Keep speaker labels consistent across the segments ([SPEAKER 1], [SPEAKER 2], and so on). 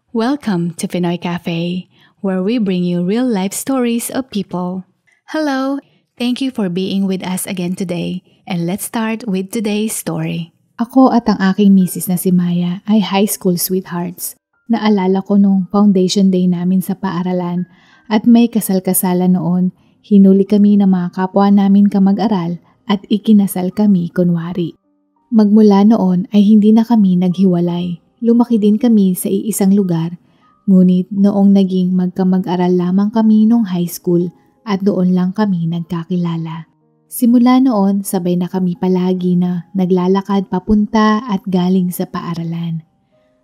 [SPEAKER 1] Welcome to Pinoy Cafe, where we bring you real-life stories of people. Hello, thank you for being with us again today, and let's start with today's story.
[SPEAKER 2] Ako at ang aking misis na si Maya ay high school sweethearts. Naalala ko nung foundation day namin sa paaralan at may kasal-kasalan noon, hinuli kami ng mga kapwa namin kamag-aral at ikinasal kami kunwari. Magmula noon ay hindi na kami naghiwalay. Lumaki din kami sa iisang lugar, ngunit noong naging magkamag-aral lamang kami nung high school at doon lang kami nagkakilala. Simula noon, sabay na kami palagi na naglalakad papunta at galing sa paaralan.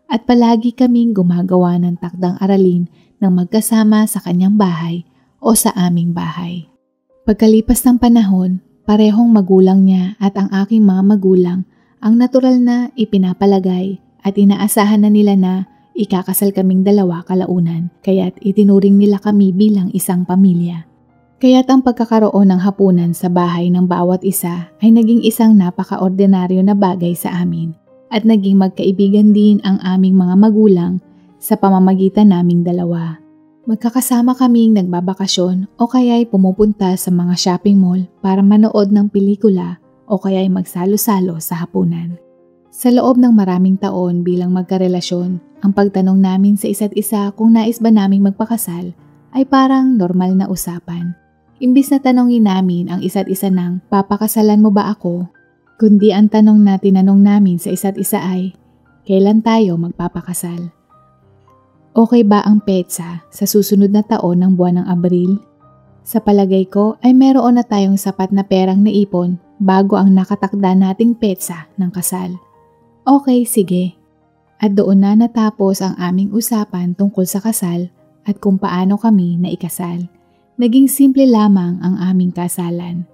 [SPEAKER 2] At palagi kaming gumagawa ng takdang aralin ng magkasama sa kanyang bahay o sa aming bahay. Pagkalipas ng panahon, parehong magulang niya at ang aking mga magulang ang natural na ipinapalagay at inaasahan na nila na ikakasal kaming dalawa kalaunan, kaya't itinuring nila kami bilang isang pamilya. Kaya't ang pagkakaroon ng hapunan sa bahay ng bawat isa ay naging isang napaka-ordinaryo na bagay sa amin at naging magkaibigan din ang aming mga magulang sa pamamagitan naming dalawa. Magkakasama kaming nagbabakasyon o kaya'y pumupunta sa mga shopping mall para manood ng pelikula o kaya'y magsalo-salo sa hapunan. Sa loob ng maraming taon bilang magkarelasyon, ang pagtanong namin sa isa't isa kung nais ba naming magpakasal ay parang normal na usapan. Imbis na tanongin namin ang isa't isa ng papakasalan mo ba ako, kundi ang tanong na tinanong namin sa isa't isa ay, kailan tayo magpapakasal? Okay ba ang petsa sa susunod na taon ng buwan ng Abril? Sa palagay ko ay meron na tayong sapat na perang naipon bago ang nakatakda nating petsa ng kasal. Okay, sige. At doon na natapos ang aming usapan tungkol sa kasal at kung paano kami naikasal. Naging simple lamang ang aming kasalan.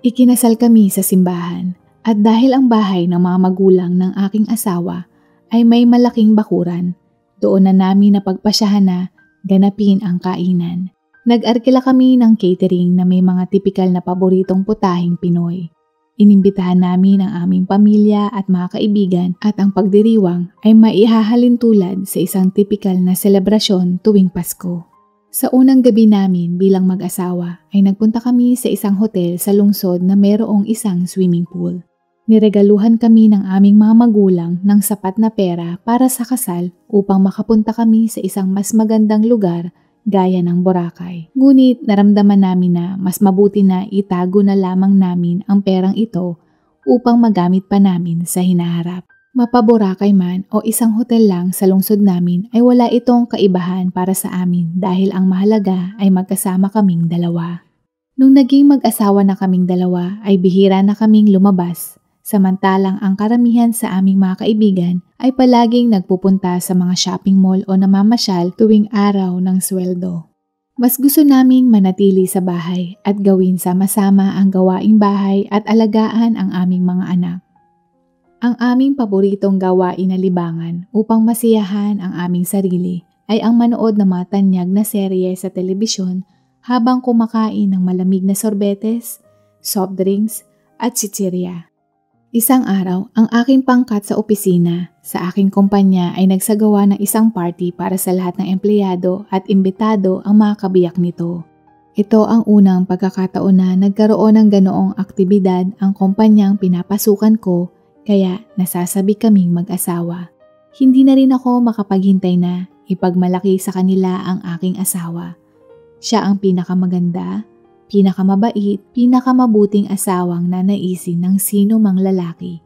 [SPEAKER 2] Ikinasal kami sa simbahan at dahil ang bahay ng mga magulang ng aking asawa ay may malaking bakuran, doon na namin napagpasyahan na ganapin ang kainan. Nag-arkila kami ng catering na may mga tipikal na paboritong putahing Pinoy. Inimbitahan namin ang aming pamilya at mga kaibigan at ang pagdiriwang ay maihahalin tulad sa isang tipikal na selebrasyon tuwing Pasko. Sa unang gabi namin bilang mag-asawa ay nagpunta kami sa isang hotel sa lungsod na mayroong isang swimming pool. Niregaluhan kami ng aming mga magulang ng sapat na pera para sa kasal upang makapunta kami sa isang mas magandang lugar gaya ng Boracay. Ngunit naramdaman namin na mas mabuti na itago na lamang namin ang perang ito upang magamit pa namin sa hinaharap. Mapa-Boracay man o isang hotel lang sa lungsod namin ay wala itong kaibahan para sa amin dahil ang mahalaga ay magkasama kaming dalawa. Nung naging mag-asawa na kaming dalawa ay bihira na kaming lumabas. Samantalang ang karamihan sa aming mga kaibigan ay palaging nagpupunta sa mga shopping mall o namamasyal tuwing araw ng sweldo. Mas gusto naming manatili sa bahay at gawin sama-sama ang gawaing bahay at alagaan ang aming mga anak. Ang aming paboritong gawain na libangan upang masiyahan ang aming sarili ay ang manood ng mga tanyag na serye sa telebisyon habang kumakain ng malamig na sorbetes, soft drinks at chichirya. Isang araw, ang aking pangkat sa opisina sa aking kumpanya ay nagsagawa ng isang party para sa lahat ng empleyado at imbitado ang mga kabiyak nito. Ito ang unang pagkakataon na nagkaroon ng ganoong aktibidad ang kumpanyang pinapasukan ko kaya nasasabi kaming mag-asawa. Hindi na rin ako makapaghintay na ipagmalaki sa kanila ang aking asawa. Siya ang pinakamaganda, pinakamabait, pinakamabuting asawang nanaisin ng sino mang lalaki.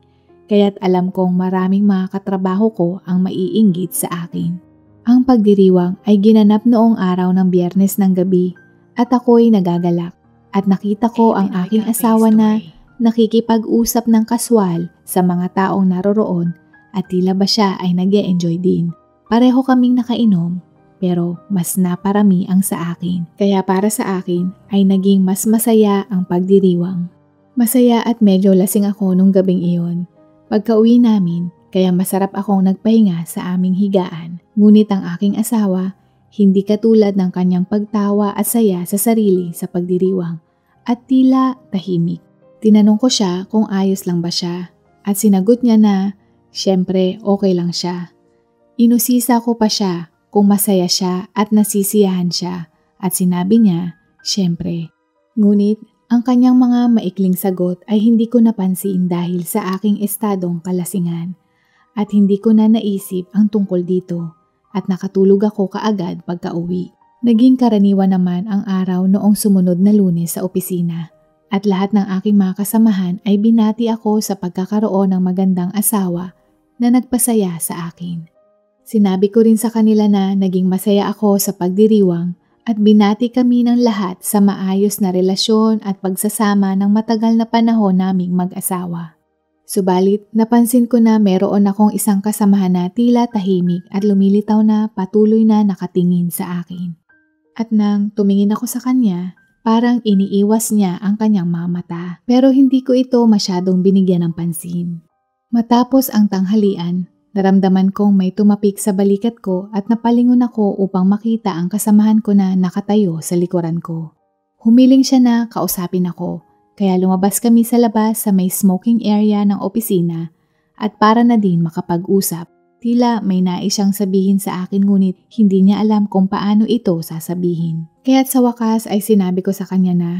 [SPEAKER 2] Kaya't alam kong maraming mga katrabaho ko ang maiinggit sa akin. Ang pagdiriwang ay ginanap noong araw ng Biyernes ng gabi at ako'y nagagalak at nakita ko ang aking asawa na nakikipag-usap ng kaswal sa mga taong naroroon at tila ba siya ay nag-e-enjoy din. Pareho kaming nakainom pero mas naparami ang sa akin. Kaya para sa akin ay naging mas masaya ang pagdiriwang. Masaya at medyo lasing ako nung gabing iyon. Pagka-uwi namin, kaya masarap akong nagpahinga sa aming higaan. Ngunit ang aking asawa, hindi katulad ng kanyang pagtawa at saya sa sarili sa pagdiriwang at tila tahimik. Tinanong ko siya kung ayos lang ba siya at sinagot niya na Siyempre, okay lang siya. Inusisa ko pa siya kung masaya siya at nasisiyahan siya at sinabi niya, siyempre. Ngunit, ang kanyang mga maikling sagot ay hindi ko napansin dahil sa aking estadong kalasingan at hindi ko na naisip ang tungkol dito at nakatulog ako kaagad pagka-uwi. Naging karaniwan naman ang araw noong sumunod na Lunes sa opisina at lahat ng aking mga kasamahan ay binati ako sa pagkakaroon ng magandang asawa na nagpasaya sa akin. Sinabi ko rin sa kanila na naging masaya ako sa pagdiriwang at binati kami ng lahat sa maayos na relasyon at pagsasama ng matagal na panahon naming mag-asawa. Subalit, napansin ko na meron akong isang kasamahan na tila tahimik at lumilitaw na patuloy na nakatingin sa akin. At nang tumingin ako sa kanya, parang iniiwas niya ang kanyang mga mata pero hindi ko ito masyadong binigyan ng pansin. Matapos ang tanghalian, naramdaman kong may tumapik sa balikat ko at napalingon ako upang makita ang kasamahan ko na nakatayo sa likuran ko. Humiling siya na kausapin ako, kaya lumabas kami sa labas sa may smoking area ng opisina at para na din makapag-usap. Tila may nais siyang sabihin sa akin ngunit hindi niya alam kung paano ito sasabihin. Kaya't sa wakas ay sinabi ko sa kanya na,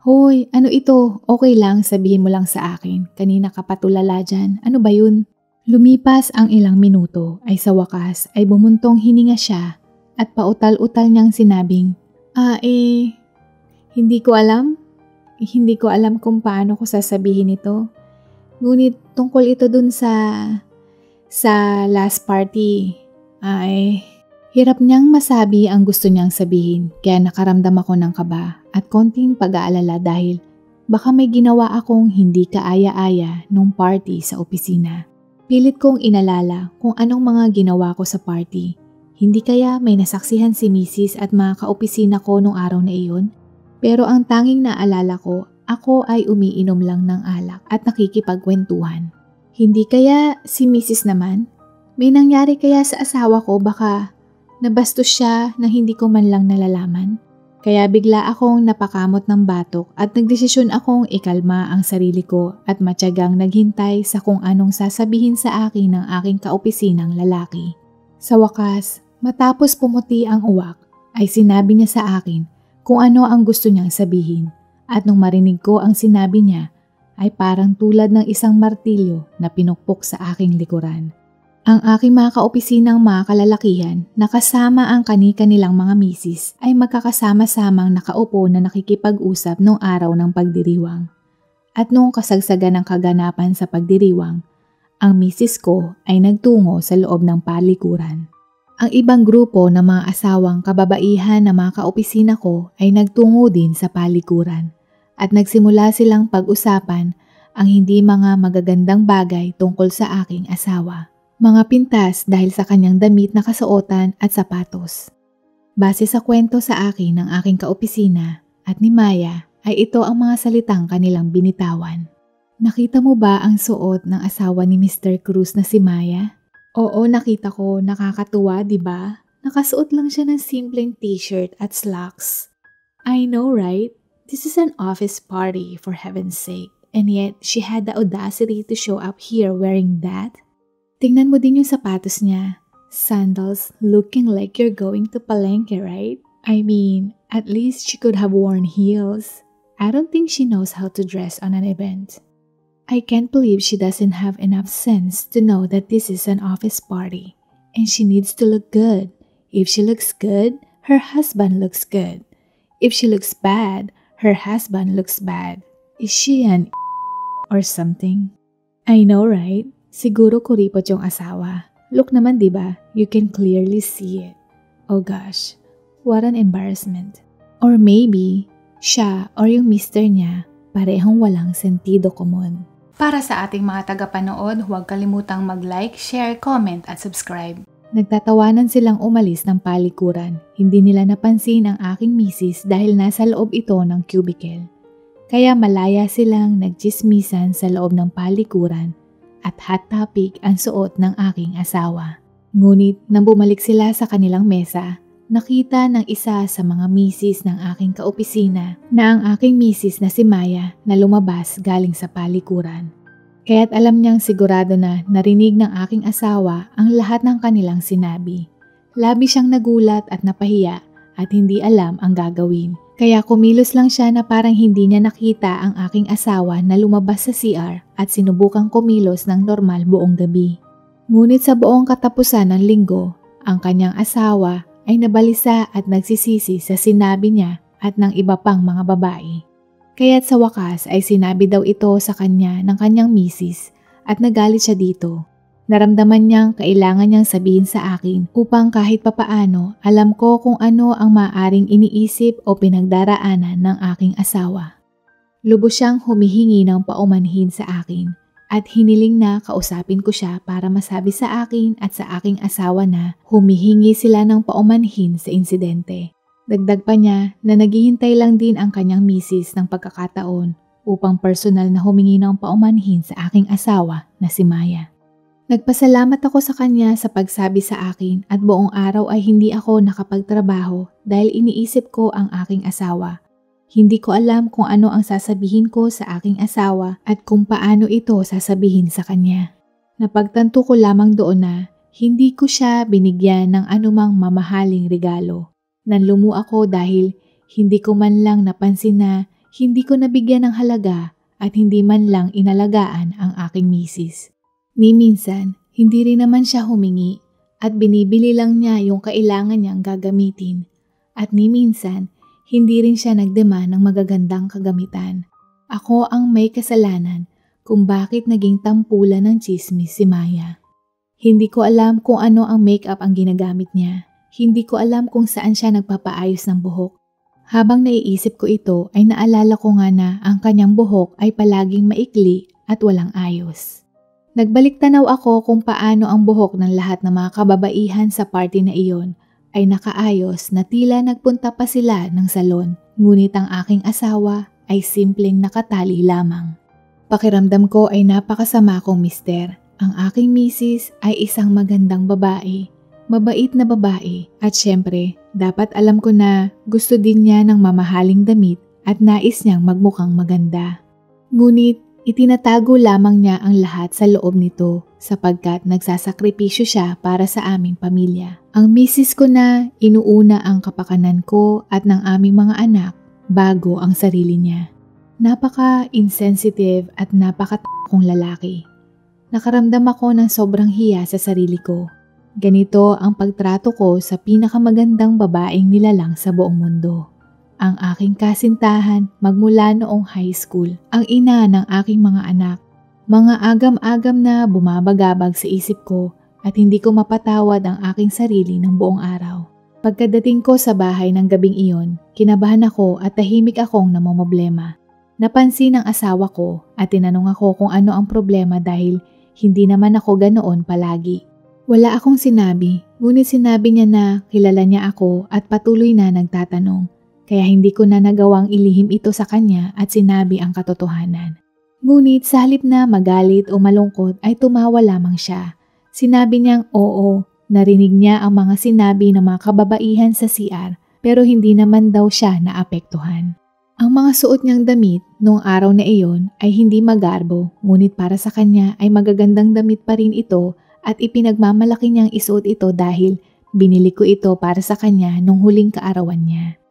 [SPEAKER 2] "Hoy, ano ito? Okay lang, sabihin mo lang sa akin. Kanina ka pa tulala dyan. Ano ba yun?" Lumipas ang ilang minuto ay sa wakas ay bumuntong hininga siya at pautal-utal niyang sinabing, hindi ko alam. Hindi ko alam kung paano ko sasabihin ito. Ngunit tungkol ito dun sa last party. Hirap niyang masabi ang gusto niyang sabihin kaya nakaramdam ako ng kaba at konting pag-aalala dahil baka may ginawa akong hindi kaaya-aya nung party sa opisina. Pilit kong inalala kung anong mga ginawa ko sa party. Hindi kaya may nasaksihan si Mrs. at mga kaopisina ko nung araw na iyon? Pero ang tanging naalala ko, ako ay umiinom lang ng alak at nakikipagkwentuhan. Hindi kaya si Mrs. naman? May nangyari kaya sa asawa ko baka nabastos siya na hindi ko man lang nalalaman? Kaya bigla akong napakamot ng batok at nagdesisyon akong ikalma ang sarili ko at matyagang naghintay sa kung anong sasabihin sa akin ng aking kaopisinang lalaki. Sa wakas, matapos pumuti ang uwak, ay sinabi niya sa akin kung ano ang gusto niyang sabihin at nung marinig ko ang sinabi niya ay parang tulad ng isang martilyo na pinukpok sa aking likuran. Ang aking mga kaopisinang mga kalalakihan na kasama ang kani-kanilang mga misis ay magkakasama-samang nakaupo na nakikipag-usap noong araw ng pagdiriwang. At noong kasagsagan ng kaganapan sa pagdiriwang, ang misis ko ay nagtungo sa loob ng palikuran. Ang ibang grupo ng mga asawang kababaihan na mga kaopisina ko ay nagtungo din sa palikuran at nagsimula silang pag-usapan ang hindi mga magagandang bagay tungkol sa aking asawa. Mga pintas dahil sa kanyang damit na kasuotan at sapatos. Base sa kwento sa akin ng aking kaopisina at ni Maya ay ito ang mga salitang kanilang binitawan. Nakita mo ba ang suot ng asawa ni Mr. Cruz na si Maya? Oo, nakita ko. Nakakatuwa, di ba? Nakasuot lang siya ng simpleng t-shirt at slacks. I know, right? This is an office party, for heaven's sake. And yet, she had the audacity to show up here wearing that? Tingnan mo din yung sapatos niya. Sandals looking like you're going to Palenque, right? I mean, at least she could have worn heels. I don't think she knows how to dress on an event. I can't believe she doesn't have enough sense to know that this is an office party. And she needs to look good. If she looks good, her husband looks good. If she looks bad, her husband looks bad. Is she an or something? I know, right? Siguro kuripot yung asawa. Look naman, diba? You can clearly see it. Oh gosh, what an embarrassment. Or maybe, siya or yung mister niya, parehong walang sentido komon.
[SPEAKER 1] Para sa ating mga tagapanood, huwag kalimutang mag-like, share, comment at subscribe.
[SPEAKER 2] Nagtatawanan silang umalis ng palikuran. Hindi nila napansin ang aking misis dahil nasa loob ito ng cubicle. Kaya malaya silang nagchismisan sa loob ng palikuran at hot topic ang suot ng aking asawa. Ngunit nang bumalik sila sa kanilang mesa, nakita ng isa sa mga misis ng aking kaopisina na ang aking misis na si Maya na lumabas galing sa palikuran. Kaya't alam niyang sigurado na narinig ng aking asawa ang lahat ng kanilang sinabi. Labi siyang nagulat at napahiya at hindi alam ang gagawin. Kaya kumilos lang siya na parang hindi niya nakita ang aking asawa na lumabas sa CR at sinubukang kumilos ng normal buong gabi. Ngunit sa buong katapusan ng linggo, ang kanyang asawa ay nabalisa at nagsisisi sa sinabi niya at ng iba pang mga babae. Kaya't sa wakas ay sinabi daw ito sa kanya ng kanyang misis at nagalit siya dito. Naramdaman niyang kailangan niyang sabihin sa akin upang kahit papaano alam ko kung ano ang maaaring iniisip o pinagdaraanan ng aking asawa. Lubos siyang humihingi ng paumanhin sa akin at hiniling na kausapin ko siya para masabi sa akin at sa aking asawa na humihingi sila ng paumanhin sa insidente. Dagdag pa niya na naghihintay lang din ang kanyang misis ng pagkakataon upang personal na humingi ng paumanhin sa aking asawa na si Maya. Nagpasalamat ako sa kanya sa pagsabi sa akin at buong araw ay hindi ako nakapagtrabaho dahil iniisip ko ang aking asawa. Hindi ko alam kung ano ang sasabihin ko sa aking asawa at kung paano ito sasabihin sa kanya. Napagtanto ko lamang doon na hindi ko siya binigyan ng anumang mamahaling regalo. Nanlumo ako dahil hindi ko man lang napansin na hindi ko nabigyan ng halaga at hindi man lang inalagaan ang aking misis. Ni minsan, hindi rin naman siya humingi at binibili lang niya yung kailangan niyang gagamitin. At ni minsan, hindi rin siya nagdemand ng magagandang kagamitan. Ako ang may kasalanan kung bakit naging tampulan ng tsismis si Maya. Hindi ko alam kung ano ang makeup ang ginagamit niya. Hindi ko alam kung saan siya nagpapaayos ng buhok. Habang naiisip ko ito ay naalala ko nga na ang kanyang buhok ay palaging maikli at walang ayos. Nagbalik tanaw ako kung paano ang buhok ng lahat ng mga kababaihan sa party na iyon ay nakaayos na tila nagpunta pa sila ng salon. Ngunit ang aking asawa ay simpleng nakatali lamang. Pakiramdam ko ay napakasama kong mister. Ang aking misis ay isang magandang babae, mabait na babae at syempre dapat alam ko na gusto din niya ng mamahaling damit at nais niyang magmukhang maganda. Ngunit itinatago lamang niya ang lahat sa loob nito sapagkat nagsasakripisyo siya para sa aming pamilya. Ang misis ko na inuuna ang kapakanan ko at ng aming mga anak bago ang sarili niya. Napaka-insensitive at napaka-kong lalaki. Nakaramdam ako ng sobrang hiya sa sarili ko. Ganito ang pagtrato ko sa pinakamagandang babaeng nilalang sa buong mundo. Ang aking kasintahan magmula noong high school, ang ina ng aking mga anak. Mga agam-agam na bumabagabag sa isip ko at hindi ko mapatawad ang aking sarili ng buong araw. Pagkadating ko sa bahay ng gabing iyon, kinabahan ako at tahimik akong namomroblema. Napansin ng asawa ko at tinanong ako kung ano ang problema dahil hindi naman ako ganoon palagi. Wala akong sinabi, ngunit sinabi niya na kilala niya ako at patuloy na nagtatanong. Kaya hindi ko na nagawang ilihim ito sa kanya at sinabi ang katotohanan. Ngunit sa halip na magalit o malungkot ay tumawa lamang siya. Sinabi niyang oo, narinig niya ang mga sinabi ng mga kababaihan sa CR pero hindi naman daw siya naapektuhan. Ang mga suot niyang damit noong araw na iyon ay hindi magarbo ngunit para sa kanya ay magagandang damit pa rin ito at ipinagmamalaki niyang isuot ito dahil binili ko ito para sa kanya nung huling kaarawan niya.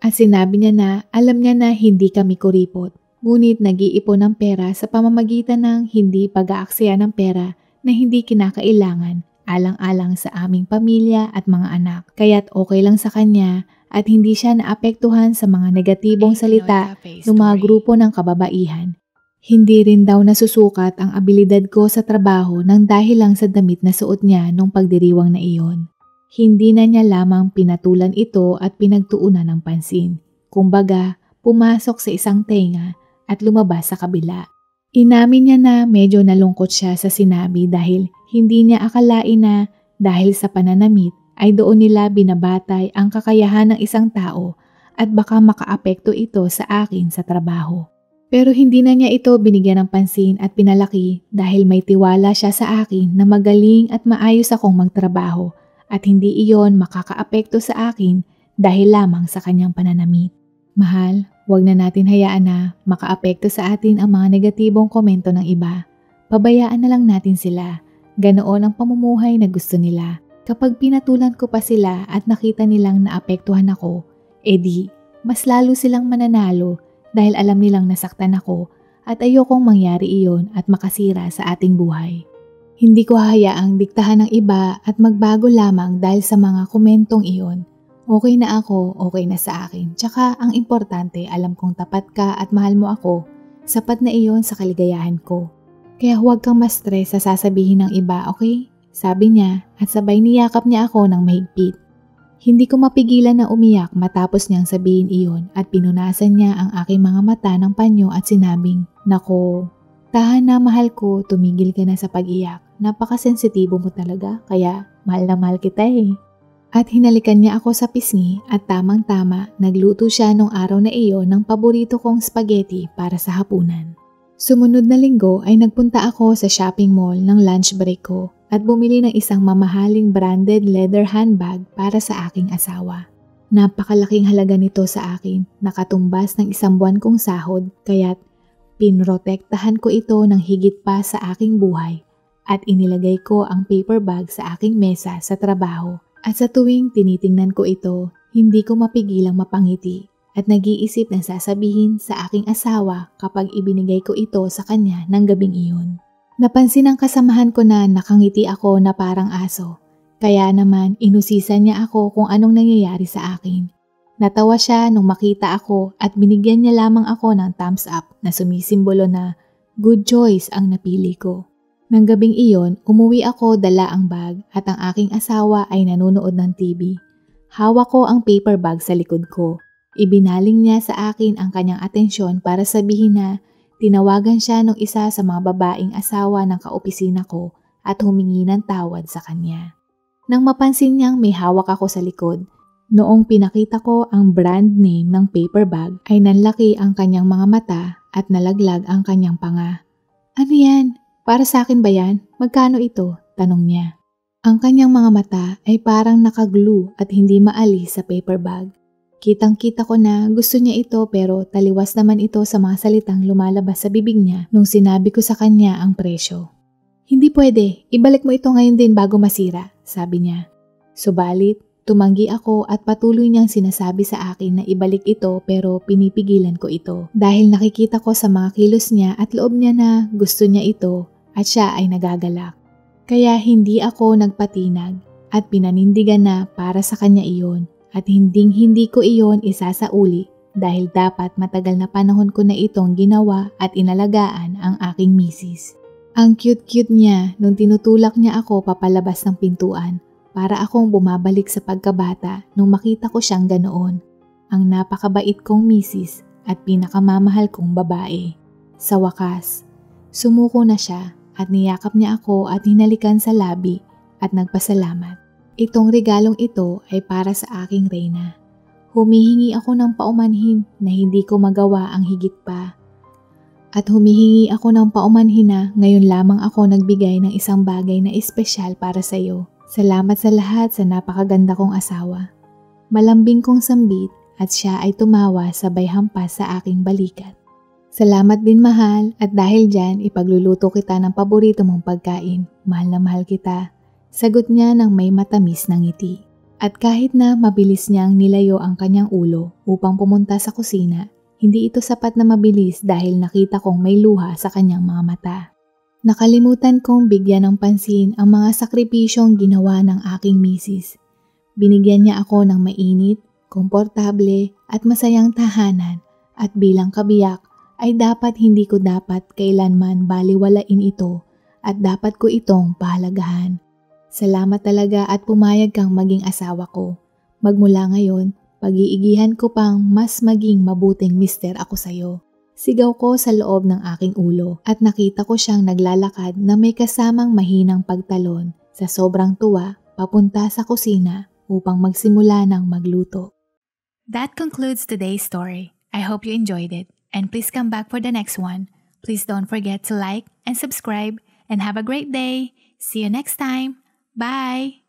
[SPEAKER 2] At sinabi niya na alam niya na hindi kami kuripot, ngunit nag-iipon ng pera sa pamamagitan ng hindi pag-aaksaya ng pera na hindi kinakailangan alang-alang sa aming pamilya at mga anak. Kaya't okay lang sa kanya at hindi siya naapektuhan sa mga negatibong salita ng mga grupo ng kababaihan. Hindi rin daw nasusukat ang abilidad ko sa trabaho nang dahil lang sa damit na suot niya nung pagdiriwang na iyon. Hindi na niya lamang pinatulan ito at pinagtuunan ng pansin. Kumbaga, pumasok sa isang tenga at lumabas sa kabila. Inamin niya na medyo nalungkot siya sa sinabi dahil hindi niya akalain na dahil sa pananamit ay doon nila binabatay ang kakayahan ng isang tao at baka makaapekto ito sa akin sa trabaho. Pero hindi na niya ito binigyan ng pansin at pinalaki dahil may tiwala siya sa akin na magaling at maayos akong magtrabaho. At hindi iyon makakaapekto sa akin dahil lamang sa kanyang pananamit. Mahal, huwag na natin hayaan na makaapekto sa atin ang mga negatibong komento ng iba. Pabayaan na lang natin sila. Ganoon ang pamumuhay na gusto nila. Kapag pinatulan ko pa sila at nakita nilang naapektuhan ako, edi mas lalo silang mananalo dahil alam nilang nasaktan ako at ayokong mangyari iyon at makasira sa ating buhay. Hindi ko hahayaang diktahan ng iba at magbago lamang dahil sa mga komentong iyon. Okay na ako, okay na sa akin. Tsaka ang importante, alam kong tapat ka at mahal mo ako. Sapat na iyon sa kaligayahan ko. Kaya huwag kang ma-stress sa sasabihin ng iba, okay? Sabi niya at sabay niyakap niya ako ng mahigpit. Hindi ko mapigilan na umiyak matapos niyang sabihin iyon at pinunasan niya ang aking mga mata ng panyo at sinabing, "Nako, tahan na mahal ko, tumigil ka na sa pag-iyak. Napakasensitibo mo talaga, kaya mahal na mahal kita eh." At hinalikan niya ako sa pisngi at tamang-tama nagluto siya nung araw na iyon ng paborito kong spaghetti para sa hapunan. Sumunod na linggo ay nagpunta ako sa shopping mall ng lunch break ko at bumili ng isang mamahaling branded leather handbag para sa aking asawa. Napakalaking halaga nito sa akin, nakatumbas ng 1 buwan kong sahod, kaya't pinrotektahan ko ito ng higit pa sa aking buhay at inilagay ko ang paper bag sa aking mesa sa trabaho. At sa tuwing tinitingnan ko ito, hindi ko mapigilang mapangiti at nag-iisip ng sasabihin sa aking asawa kapag ibinigay ko ito sa kanya ng gabing iyon. Napansin ng kasamahan ko na nakangiti ako na parang aso, kaya naman inusisan niya ako kung anong nangyayari sa akin. Natawa siya nung makita ako at binigyan niya lamang ako ng thumbs up na sumisimbolo na good choice ang napili ko. Nang gabing iyon, umuwi ako dala ang bag at ang aking asawa ay nanonood ng TV. Hawak ko ang paper bag sa likod ko. Ibinaling niya sa akin ang kanyang atensyon para sabihin na tinawagan siya ng isa sa mga babaeng asawa ng kaopisina ko at humingi ng tawad sa kanya. Nang mapansin niyang may hawak ako sa likod, noong pinakita ko ang brand name ng paper bag ay nanlaki ang kanyang mga mata at nalaglag ang kanyang panga. "Ano yan? Para sa akin ba yan? Magkano ito?" tanong niya. Ang kanyang mga mata ay parang nakaglue at hindi maalis sa paper bag. Kitang-kita ko na gusto niya ito pero taliwas naman ito sa mga salitang lumalabas sa bibig niya nung sinabi ko sa kanya ang presyo. "Hindi pwede, ibalik mo ito ngayon din bago masira," sabi niya. Subalit, tumanggi ako at patuloy niyang sinasabi sa akin na ibalik ito pero pinipigilan ko ito dahil nakikita ko sa mga kilos niya at loob niya na gusto niya ito at siya ay nagagalak. Kaya hindi ako nagpatinag at pinanindigan na para sa kanya iyon. At hindi ko iyon isasauli dahil dapat matagal na panahon ko na itong ginawa at inalagaan ang aking misis. Ang cute-cute niya nung tinutulak niya ako papalabas ng pintuan para akong bumabalik sa pagkabata nung makita ko siyang ganoon. Ang napakabait kong misis at pinakamamahal kong babae. Sa wakas, sumuko na siya at niyakap niya ako at hinalikan sa labi at nagpasalamat. Itong regalong ito ay para sa aking reyna. Humihingi ako ng paumanhin na hindi ko magawa ang higit pa. At humihingi ako ng paumanhin na ngayon lamang ako nagbigay ng isang bagay na espesyal para sa iyo. Salamat sa lahat sa napakaganda kong asawa. Malambing kong sambit at siya ay tumawa sabay hampas sa aking balikat. Salamat din mahal at dahil dyan ipagluluto kita ng paborito mong pagkain. Mahal na mahal kita. Sagot niya ng may matamis na ngiti. At kahit na mabilis niyang nilayo ang kanyang ulo upang pumunta sa kusina, hindi ito sapat na mabilis dahil nakita kong may luha sa kanyang mga mata. Nakalimutan kong bigyan ng pansin ang mga sakripisyong ginawa ng aking misis. Binigyan niya ako ng mainit, komportable at masayang tahanan at bilang kabiyak ay hindi ko dapat kailanman baliwalain ito at dapat ko itong pahalagahan. Salamat talaga at pumayag kang maging asawa ko. Magmula ngayon, pag-iigihan ko pang mas maging mabuting mister ako sa'yo. Sigaw ko sa loob ng aking ulo at nakita ko siyang naglalakad na may kasamang mahinang pagtalon sa sobrang tuwa papunta sa kusina upang magsimula ng magluto.
[SPEAKER 1] That concludes today's story. I hope you enjoyed it and please come back for the next one. Please don't forget to like and subscribe and have a great day. See you next time. Bye!